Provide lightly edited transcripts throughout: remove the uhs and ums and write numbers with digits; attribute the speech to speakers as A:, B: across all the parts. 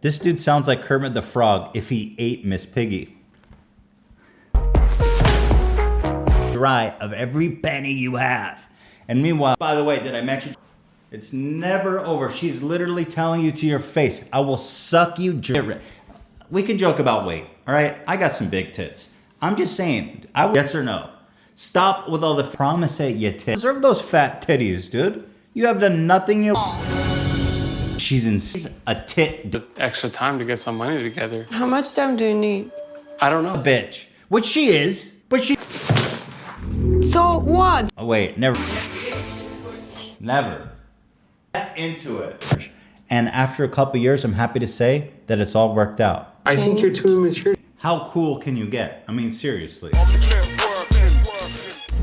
A: This dude sounds like Kermit the Frog if he ate Miss Piggy. Dry of every penny you have. And meanwhile, by the way, did I mention, it's never over. She's literally telling you to your face, I will suck you. We can joke about weight, all right? I got some big tits. I'm just saying, yes or no? Stop with all the promise at your tits. Deserve those fat titties, dude. You have done nothing. She's a tit.
B: Extra time to get some money together.
C: How much time do you need?
B: I don't know.
A: A bitch, which she is, but she.
C: So what?
A: Oh wait, never. Into it. And after a couple years, I'm happy to say that it's all worked out.
B: I think you're too immature.
A: How cool can you get? I mean, seriously.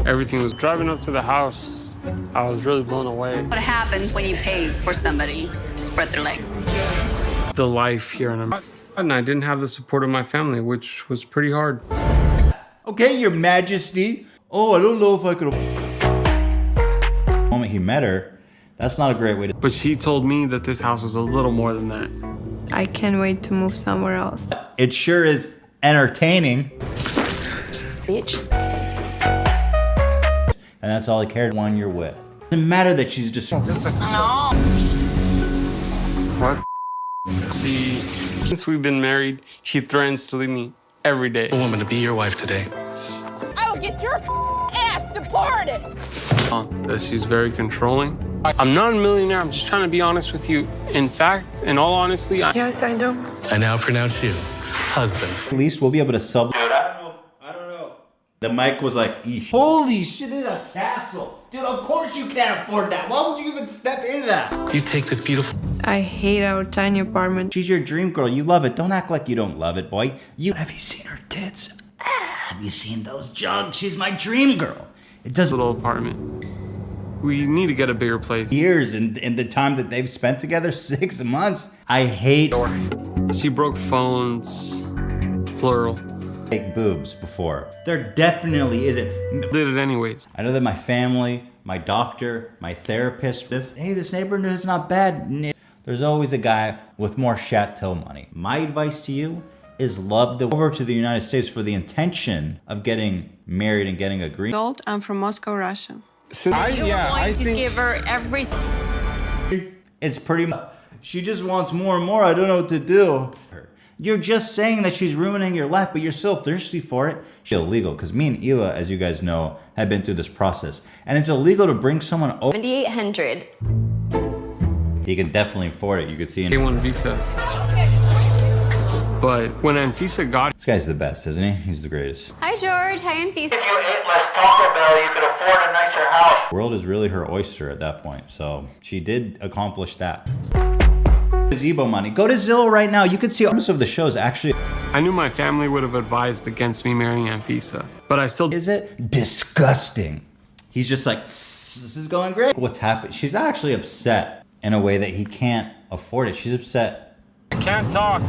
B: Everything was driving up to the house. I was really blown away.
D: What happens when you pay for somebody to spread their legs?
B: The life here in America. And I didn't have the support of my family, which was pretty hard.
A: Okay, Your Majesty. Oh, I don't know if I could. The moment he met her, that's not a great way to.
B: But she told me that this house was a little more than that.
C: I can't wait to move somewhere else.
A: It sure is entertaining.
C: Bitch.
A: And that's all I cared. One you're with. Doesn't matter that she's just.
D: No.
B: What? Since we've been married, she threatens to leave me every day.
E: A woman to be your wife today.
F: I will get your ass deported.
B: That she's very controlling. I'm not a millionaire. I'm just trying to be honest with you. In fact, in all honesty,
C: Yes, I do.
E: I now pronounce you husband.
A: At least we'll be able to sub. Dude, I don't know. The mic was like, eesh. Holy shit, it's a castle. Dude, of course you can't afford that. Why would you even step into that?
E: Do you take this beautiful...
C: I hate our tiny apartment.
A: She's your dream girl. You love it. Don't act like you don't love it, boy. Have you seen her tits? Have you seen those jugs? She's my dream girl. It does
B: little apartment. We need to get a bigger place.
A: Years and the time that they've spent together, 6 months. I hate
B: She broke phones, plural.
A: fake boobs before. There definitely isn't.
B: Did it anyways.
A: I know that my family, my doctor, my therapist, hey, this neighborhood is not bad. There's always a guy with more chateau money. My advice to you is love over to the United States for the intention of getting married and getting a green.
C: I'm from Moscow, Russia.
B: I think
D: Give her every.
A: It's pretty much, she just wants more and more. I don't know what to do. You're just saying that she's ruining your life, but you're so thirsty for it. She's illegal, because me and Hila, as you guys know, have been through this process. And it's illegal to bring someone over.
D: 7,800.
A: He can definitely afford it. You could see in
B: A1 visa. But when Anfisa got
A: this guy's the best, isn't he? He's the greatest.
D: Hi, George. Hi, Anfisa.
A: If you ate less Taco Bell, you could afford a nicer house. The world is really her oyster at that point. So she did accomplish that. Gazebo money. Go to Zillow right now. You can see most of the shows actually.
B: I knew my family would have advised against me marrying Anfisa, but I still.
A: Is it disgusting? He's just like, this is going great. What's happened? She's not actually upset in a way that he can't afford it. She's upset.
B: I can't talk.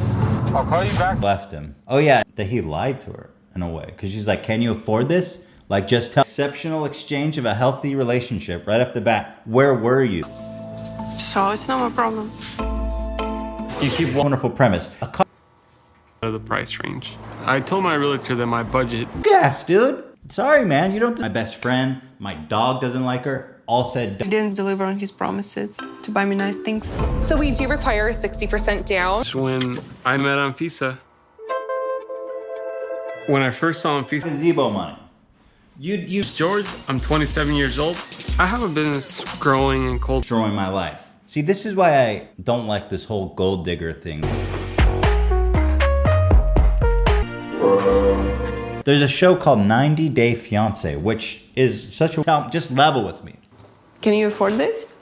B: I'll call you back.
A: Left him. Oh yeah, that he lied to her in a way. Because she's like, can you afford this? Like just tell. Exceptional exchange of a healthy relationship right off the bat. Where were you?
C: So it's not my problem.
B: You keep
A: Wonderful premise.
B: out of the price range. I told my realtor that my budget.
A: Gas, dude. Sorry, man. You don't. My best friend, my dog doesn't like her. All said.
C: He didn't deliver on his promises to buy me nice things.
F: So we do require a 60% down.
B: When I met Anfisa. When I first saw Anfisa.
A: Gazebo money. You
B: George, I'm 27 years old. I have a business growing in cold.
A: destroying my life. See, this is why I don't like this whole gold digger thing. There's a show called 90 Day Fiance, which is such a, just level with me.
C: Can you afford this?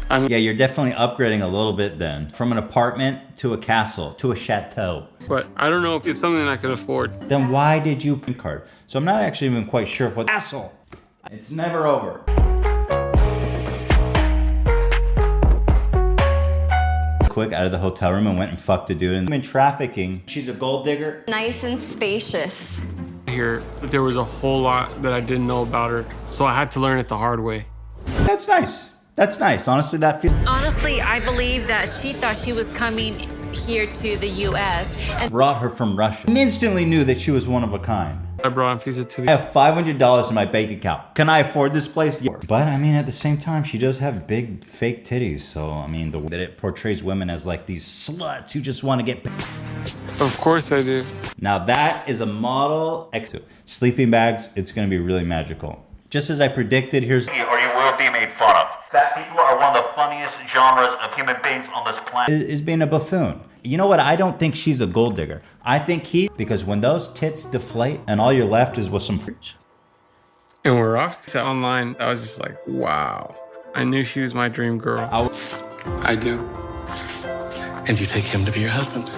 A: Yeah, you're definitely upgrading a little bit then. From an apartment to a castle to a chateau.
B: But I don't know if it's something I could afford.
A: Then why did you pin card? So I'm not actually even quite sure if what castle. It's never over. Quick out of the hotel room and went and fucked a dude. And I'm in trafficking. She's a gold digger.
D: Nice and spacious.
B: Here, there was a whole lot that I didn't know about her, so I had to learn it the hard way.
A: That's nice. That's nice. Honestly, that feels
G: Honestly, I believe that she thought she was coming here to the U.S. and
A: brought her from Russia. And instantly knew that she was one of a kind.
B: I brought Anfisa to
A: I
B: the
A: have $500 in my bank account. Can I afford this place? Yeah. But I mean, at the same time, she does have big fake titties. So I mean, the way that it portrays women as like these sluts who just want to get.
B: Of course I do.
A: Now that is a model. Sleeping bags. It's going to be really magical. Just as I predicted, here's.
H: Or you will be made fun of. Fat people are one of the funniest genres of human beings on this planet.
A: Is being a buffoon. You know what? I don't think she's a gold digger. I think because when those tits deflate and all you're left is with some.
B: And we're off to online. I was just like, wow. I knew she was my dream girl. I do.
E: And you take him to be your husband.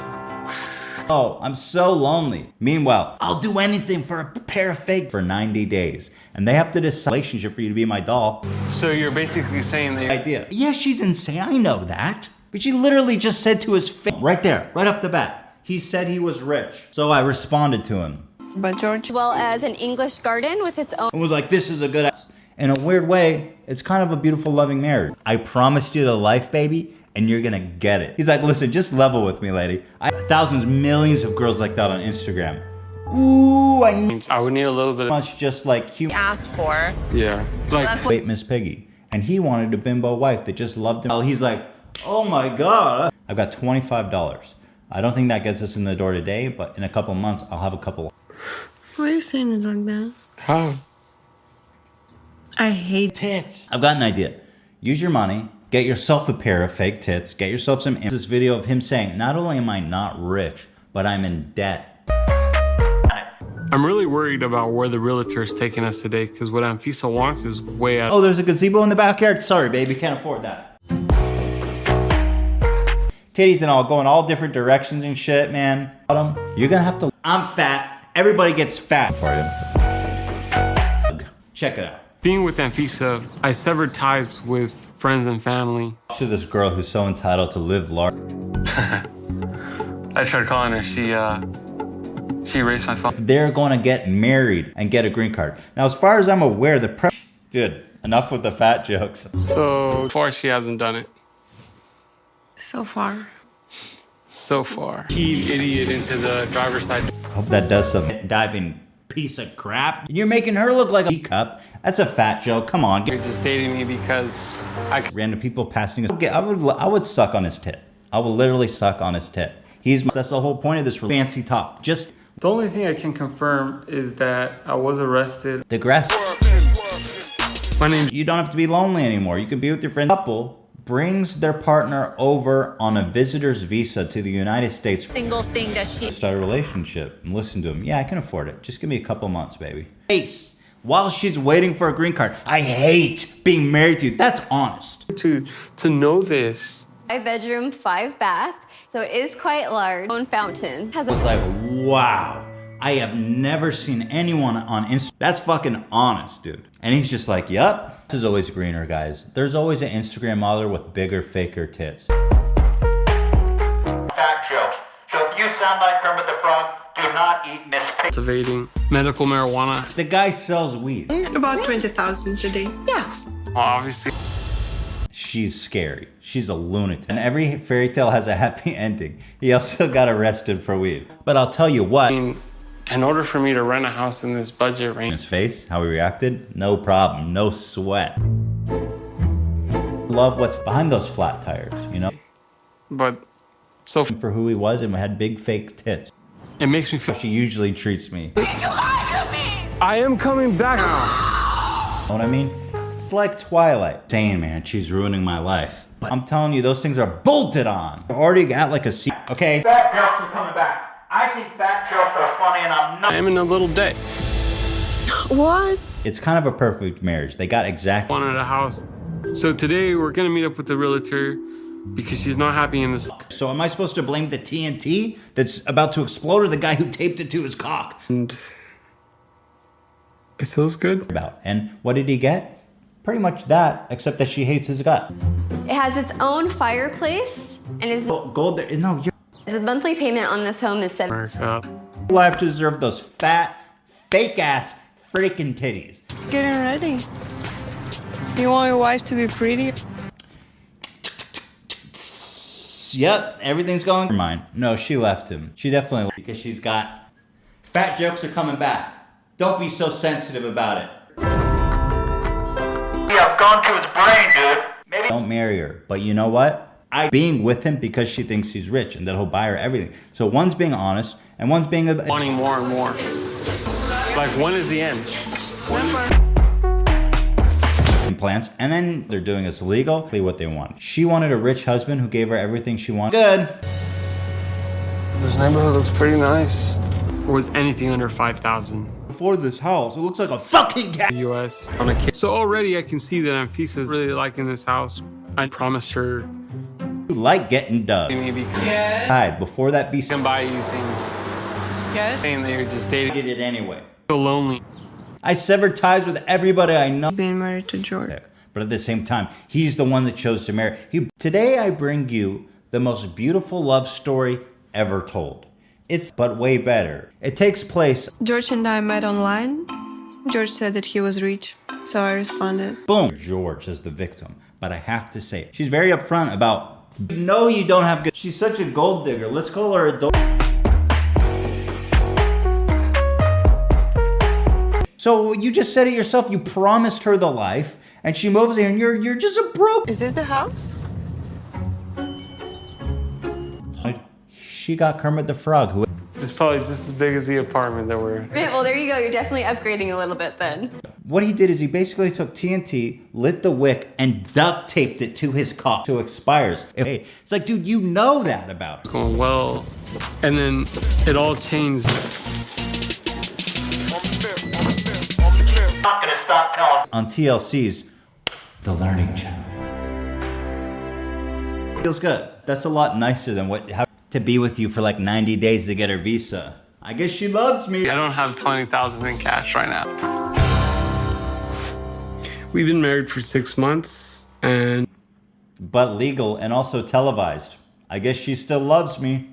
A: Oh, I'm so lonely. Meanwhile, I'll do anything for a pair of fake for 90 days. And they have to decide a relationship for you to be my doll.
B: So you're basically saying that
A: Idea. Yeah, she's insane. I know that. But she literally just said to his face, right there, right off the bat, he said he was rich. So I responded to him.
C: But George,
I: As well as an English garden with its own.
A: And was like, this is a good ass. In a weird way, it's kind of a beautiful, loving marriage. I promised you the life, baby, and you're gonna get it. He's like, listen, just level with me, lady. I have thousands, millions of girls like that on Instagram. Ooh,
B: I would need a little bit of
A: much just like human.
G: asked for.
B: yeah. Like
A: Wait, Miss Piggy. And he wanted a bimbo wife that just loved him. He's like, oh my God. I've got $25. I don't think that gets us in the door today, but in a couple months, I'll have a couple.
C: why are you saying it like that?
B: how?
C: I hate
A: Tits. I've got an idea. Use your money. Get yourself a pair of fake tits. Get yourself some. This video of him saying, not only am I not rich, but I'm in debt.
B: I'm really worried about where the realtor is taking us today because what Anfisa wants is way out.
A: Oh, there's a gazebo in the backyard? Sorry, baby, can't afford that. Titties and all, going all different directions and shit, man. You're gonna have to. I'm fat. Everybody gets fat for you. Check it out.
B: Being with Anfisa, I severed ties with friends and family.
A: To this girl who's so entitled to live large.
B: I tried calling her. She erased my phone.
A: They're going to get married and get a green card. Now, as far as I'm aware, dude, enough with the fat jokes.
B: So far, she hasn't done it.
C: so far.
B: So far. Keyed idiot into the driver's side.
A: Hope that does some diving piece of crap. You're making her look like a teacup. That's a fat joke. Come on.
B: You're just dating me because
A: Random people passing us. I would suck on his tit. I would literally suck on his tit. That's the whole point of this fancy talk. Just
B: The only thing I can confirm is that I was arrested.
A: the grass.
B: My name.
A: You don't have to be lonely anymore. You can be with your friend. Couple brings their partner over on a visitor's visa to the United States.
G: Single thing that she
A: Start a relationship and listen to him. Yeah, I can afford it. Just give me a couple months, baby. Face. While she's waiting for a green card. I hate being married to you. That's honest.
B: To know this.
I: 5-bedroom, 5-bath, so it is quite large. Own fountain. Has
A: I was
I: a
A: like, wow. I have never seen anyone on Instagram. That's fucking honest, dude. And he's just like, yup. This is always greener, guys. There's always an Instagram model with bigger, faker tits.
H: Fat jokes. So if you sound like Kermit the Frog, do not eat Miss Piggy.
B: Cultivating medical marijuana.
A: The guy sells weed.
C: About 20,000 today.
G: yeah.
B: Well, obviously.
A: She's scary. She's a lunatic. And every fairy tale has a happy ending. He also got arrested for weed. But I'll tell you what.
B: I mean, in order for me to rent a house in this budget range.
A: His face, how he reacted, no problem, no sweat. Love what's behind those flat tires, you know?
B: But so
A: For who he was and had big fake tits.
B: it makes me feel.
A: She usually treats me. You
B: I am coming back.
A: know what I mean? It's like Twilight. Saying, man, she's ruining my life. But I'm telling you, those things are bolted on. I already got like a seat, okay?
H: Fat jokes are coming back. I think fat jokes are funny and I'm not.
B: I am in a little debt.
C: What?
A: It's kind of a perfect marriage. They got exactly.
B: Wanted a house. So today we're gonna meet up with the realtor because she's not happy in this.
A: So am I supposed to blame the TNT that's about to explode or the guy who taped it to his cock?
B: And it feels good.
A: And what did he get? Pretty much that, except that she hates his gut.
I: It has its own fireplace and is
A: Gold, no, you're
I: the monthly payment on this home is
B: America.
A: life to deserve those fat, fake ass freaking titties.
C: Getting ready. You want your wife to be pretty?
A: Yep, everything's going. Never mind. No, she left him. She definitely, because she's got fat jokes are coming back. Don't be so sensitive about it.
H: Yeah, I've gone to his brain, dude. Maybe.
A: Don't marry her. But you know what? I being with him because she thinks he's rich and that he'll buy her everything. So one's being honest and one's being
B: Wanting more and more. Like, when is the end?
A: plants, and then they're doing this legal, what they want. She wanted a rich husband who gave her everything she wanted. Good.
B: This neighborhood looks pretty nice. Was anything under 5,000?
A: For this house, it looks like a fucking cat.
B: US on a kid. So already I can see that Anfisa's really liking this house. I promised her.
A: You like getting dug.
B: Maybe
A: Yes. Before that visa.
B: can buy you things.
C: Yes.
B: Saying that you're just dating.
A: I did it anyway.
B: So lonely.
A: I severed ties with everybody I know.
C: Being married to George.
A: But at the same time, he's the one that chose to marry. Today I bring you the most beautiful love story ever told. It's but way better. It takes place.
C: George and I met online. George said that he was rich, so I responded.
A: Boom. George is the victim. But I have to say, she's very upfront about, no, you don't have good. She's such a gold digger. Let's call her a So you just said it yourself. You promised her the life, and she moves here, and you're just a broke.
C: Is this the house?
A: She got Kermit the Frog. Who?
B: It's probably just as big as the apartment that we're.
I: Well, there you go. You're definitely upgrading a little bit then.
A: What he did is he basically took TNT, lit the wick, and duct taped it to his car so it expires. Hey, it's like, dude, you know that about it.
B: Going well, and then it all changed.
H: I'm not gonna stop telling.
A: On TLC's The Learning Channel. Feels good. That's a lot nicer than how to be with you for like 90 days to get her visa. I guess she loves me.
B: I don't have 20,000 in cash right now. We've been married for 6 months, and
A: But legal and also televised. I guess she still loves me.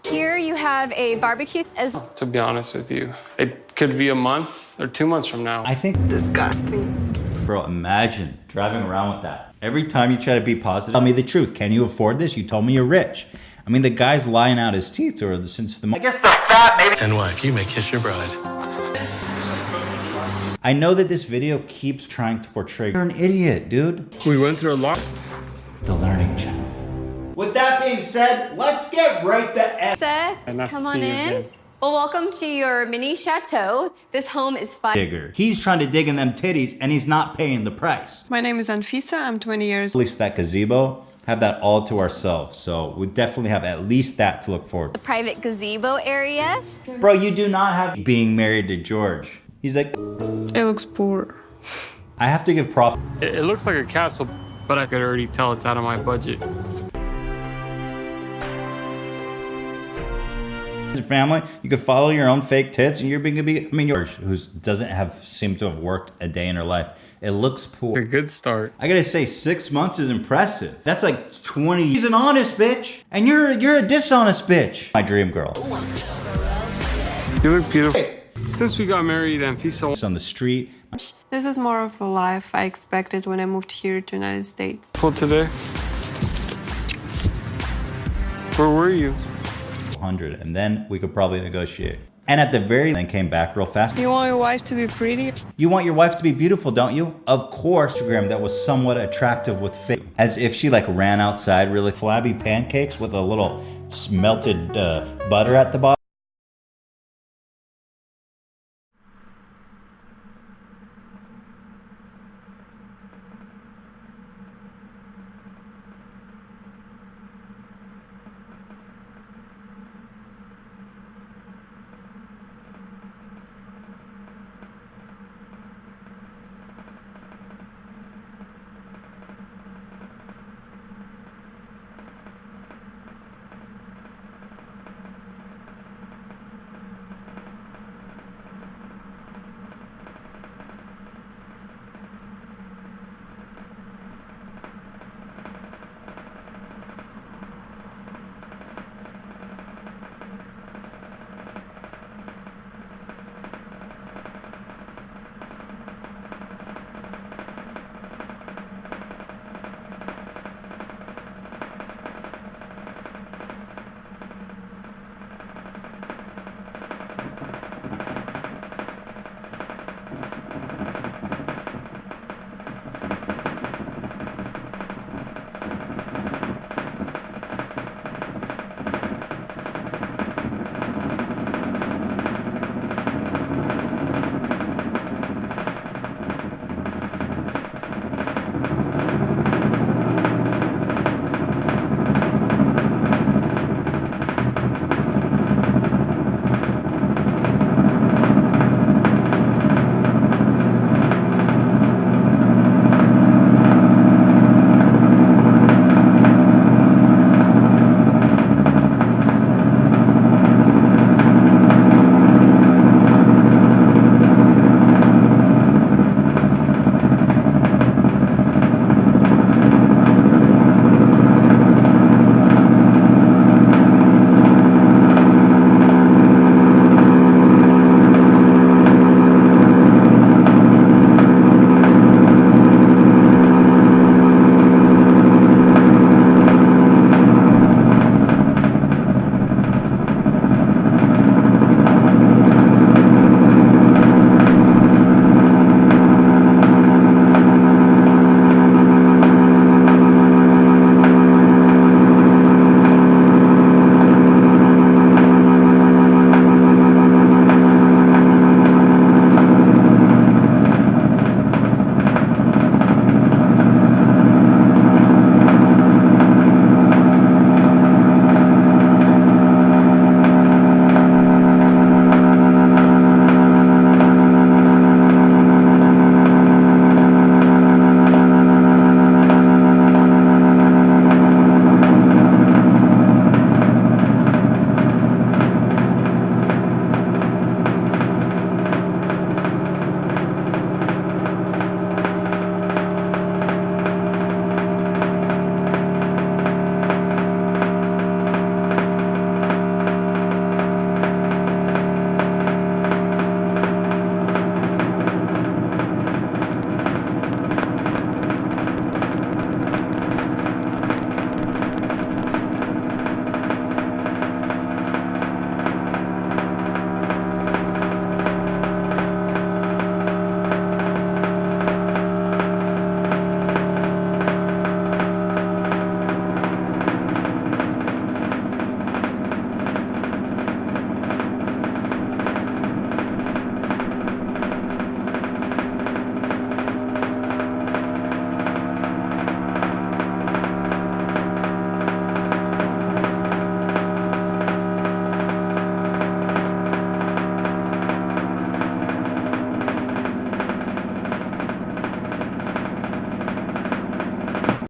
I: Here you have a barbecue as
B: to be honest with you, it could be a month or 2 months from now.
A: I think,
C: Disgusting.
A: bro, imagine driving around with that. Every time you try to be positive, tell me the truth. Can you afford this? You told me you're rich. I mean, the guy's lying out his teeth or since the
H: I guess the fat maybe.
E: And wife, you may kiss your bride.
A: I know that this video keeps trying to portray you're an idiot, dude.
B: We went through a lot.
A: The Learning Channel. With that being said, let's get right the F.
B: And nice
I: come
B: to
I: on
B: see you
I: in.
B: again.
I: Well, welcome to your mini chateau. This home is
A: digger. He's trying to dig in them titties and he's not paying the price.
C: My name is Anfisa. I'm 20 years
A: At least that gazebo, have that all to ourselves. So we definitely have at least that to look forward to.
I: private gazebo area.
A: Bro, you do not have being married to George. He's like,
C: It looks poor.
A: I have to give props.
B: It looks like a castle, but I could already tell it's out of my budget.
A: Family, you could follow your own fake tits and you're gonna be, I mean, George, who doesn't seem to have worked a day in her life. It looks
B: A
A: poor.
B: good start.
A: I gotta say, 6 months is impressive. That's like 20. He's an honest bitch, and you're a dishonest bitch. My dream girl.
B: You look beautiful. Since we got married, Anfisa.
A: It's on the street.
C: This is more of a life I expected when I moved here to the United States.
B: Well, today. Where were you?
A: 100, and then we could probably negotiate. And at the very end, came back real fast.
C: You want your wife to be pretty?
A: You want your wife to be beautiful, don't you? Of course. Instagram that was somewhat attractive with fit. As if she like ran outside really flabby pancakes with a little melted butter at the bottom.